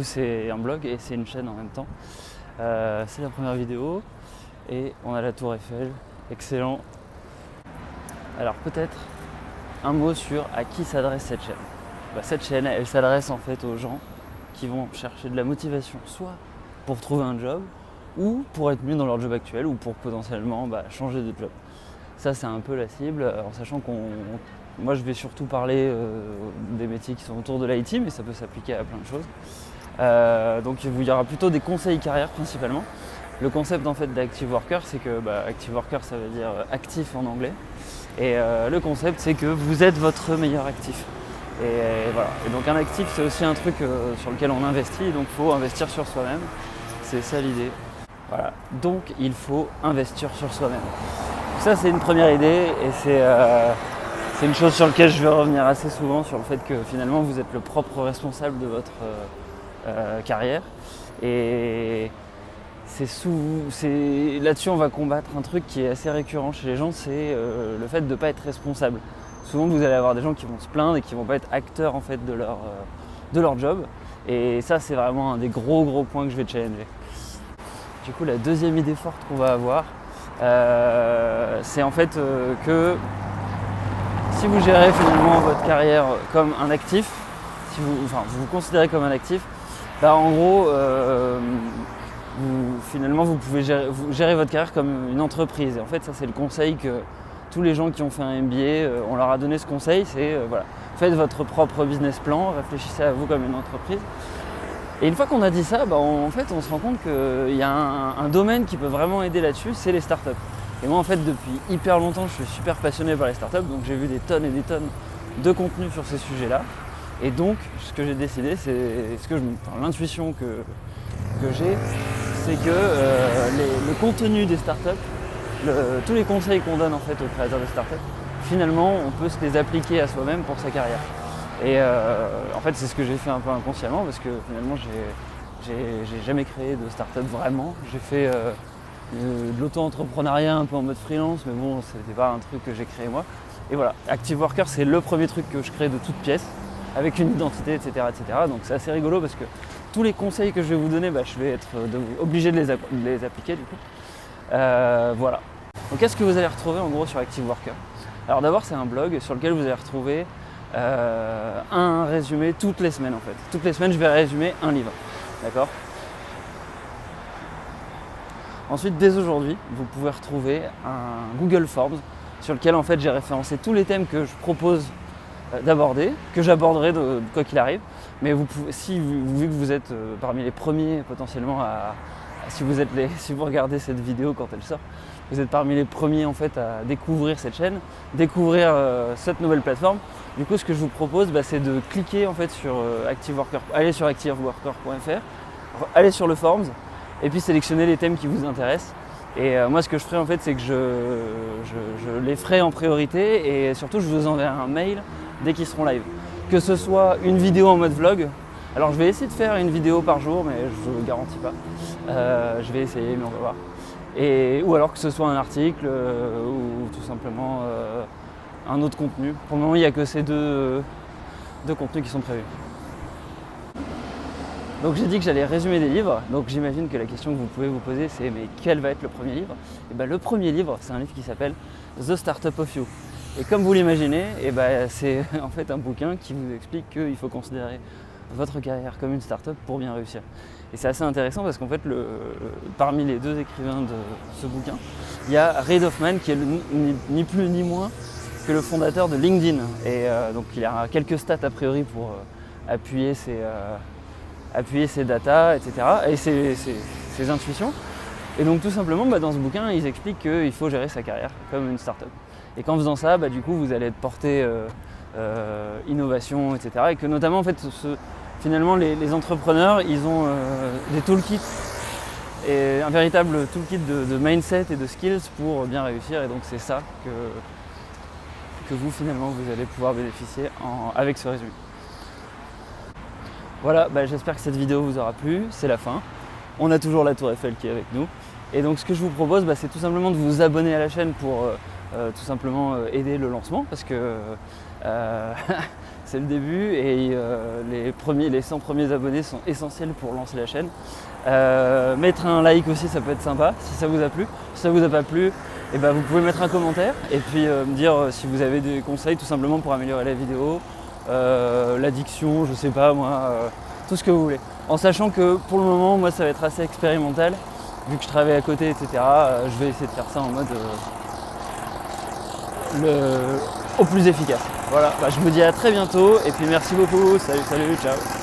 coup c'est un blog et c'est une chaîne en même temps. C'est la première vidéo et on a la tour Eiffel, excellent. Alors peut-être un mot sur à qui s'adresse cette chaîne. Cette chaîne, elle s'adresse en fait aux gens qui vont chercher de la motivation, soit pour trouver un job, ou pour être mieux dans leur job actuel, ou pour potentiellement changer de job. Ça c'est un peu la cible, en sachant moi je vais surtout parler des métiers qui sont autour de l'IT, mais ça peut s'appliquer à plein de choses. Donc il y aura plutôt des conseils carrière principalement. Le concept en fait d'Active Worker, c'est que Active Worker ça veut dire actif en anglais. Et le concept c'est que vous êtes votre meilleur actif. Et voilà. Et donc un actif c'est aussi un truc sur lequel on investit, donc il faut investir sur soi-même. C'est ça l'idée. Voilà. Donc il faut investir sur soi-même. Ça c'est une première idée et c'est une chose sur laquelle je vais revenir assez souvent, sur le fait que finalement vous êtes le propre responsable de votre carrière. Et là-dessus on va combattre un truc qui est assez récurrent chez les gens, c'est le fait de ne pas être responsable. Souvent vous allez avoir des gens qui vont se plaindre et qui ne vont pas être acteurs en fait de leur job. Et ça c'est vraiment un des gros points que je vais challenger. Du coup la deuxième idée forte qu'on va avoir, c'est en fait que si vous gérez finalement votre carrière comme un actif, si vous vous considérez comme un actif, en gros vous pouvez gérer votre carrière comme une entreprise. Et en fait ça c'est le conseil que tous les gens qui ont fait un MBA, on leur a donné ce conseil, c'est faites votre propre business plan, réfléchissez à vous comme une entreprise. Et une fois qu'on a dit ça, en fait on se rend compte qu'il y a un domaine qui peut vraiment aider là-dessus, c'est les startups. Et moi en fait depuis hyper longtemps je suis super passionné par les startups, donc j'ai vu des tonnes et des tonnes de contenu sur ces sujets-là. Et donc ce que j'ai décidé, l'intuition que j'ai, c'est que le contenu des startups, tous les conseils qu'on donne en fait aux créateurs de startups, finalement on peut se les appliquer à soi-même pour sa carrière. Et en fait c'est ce que j'ai fait un peu inconsciemment, parce que finalement j'ai jamais créé de startup vraiment. J'ai fait de l'auto-entrepreneuriat un peu en mode freelance, mais bon c'était pas un truc que j'ai créé moi. Et voilà, Active Worker c'est le premier truc que je crée de toute pièce, avec une identité, etc. Donc c'est assez rigolo parce que tous les conseils que je vais vous donner, je vais être obligé de les appliquer du coup. Voilà. Donc qu'est-ce que vous allez retrouver en gros sur Active Worker? Alors d'abord c'est un blog sur lequel vous allez retrouver un résumé toutes les semaines en fait. Toutes les semaines je vais résumer un livre. D'accord? Ensuite dès aujourd'hui vous pouvez retrouver un Google Forms sur lequel en fait j'ai référencé tous les thèmes que je propose d'aborder, que j'aborderai quoi qu'il arrive. Mais vous pouvez, vu que vous êtes parmi les premiers potentiellement si vous regardez cette vidéo quand elle sort, vous êtes parmi les premiers en fait à découvrir cette chaîne, découvrir cette nouvelle plateforme. Du coup ce que je vous propose c'est de cliquer en fait sur Active Worker, aller sur activeworker.fr, aller sur le Forms et puis sélectionner les thèmes qui vous intéressent. Et moi ce que je ferai en fait c'est que je les ferai en priorité et surtout je vous enverrai un mail dès qu'ils seront live. Que ce soit une vidéo en mode vlog, alors je vais essayer de faire une vidéo par jour mais je ne garantis pas. Je vais essayer mais on va voir. Ou alors que ce soit un article ou tout simplement un autre contenu. Pour le moment il n'y a que ces deux contenus qui sont prévus. Donc j'ai dit que j'allais résumer des livres, donc j'imagine que la question que vous pouvez vous poser c'est mais quel va être le premier livre? Et le premier livre c'est un livre qui s'appelle The Startup of You. Et comme vous l'imaginez, c'est en fait un bouquin qui vous explique qu'il faut considérer votre carrière comme une startup pour bien réussir. Et c'est assez intéressant parce qu'en fait parmi les deux écrivains de ce bouquin, il y a Reid Hoffman qui est ni plus ni moins que le fondateur de LinkedIn. Et donc il a quelques stats a priori pour appuyer ses datas, etc. et ses intuitions. Et donc tout simplement dans ce bouquin ils expliquent qu'il faut gérer sa carrière comme une startup. Et qu'en faisant ça, du coup vous allez être porté innovation, etc. Et que notamment en fait finalement les entrepreneurs ils ont des toolkits et un véritable toolkit de mindset et de skills pour bien réussir. Et donc c'est ça que vous finalement vous allez pouvoir bénéficier avec ce résumé. Voilà, j'espère que cette vidéo vous aura plu, c'est la fin. On a toujours la tour Eiffel qui est avec nous. Et donc ce que je vous propose, c'est tout simplement de vous abonner à la chaîne pour tout simplement aider le lancement, parce que c'est le début et les 100 premiers abonnés sont essentiels pour lancer la chaîne. Mettre un like aussi, ça peut être sympa si ça vous a plu. Si ça vous a pas plu, et vous pouvez mettre un commentaire et puis me dire si vous avez des conseils tout simplement pour améliorer la vidéo, l'addiction, je sais pas moi, tout ce que vous voulez. En sachant que pour le moment, moi ça va être assez expérimental, vu que je travaille à côté, etc. Je vais essayer de faire ça en mode au plus efficace. Voilà, je vous dis à très bientôt et puis merci beaucoup, salut, ciao.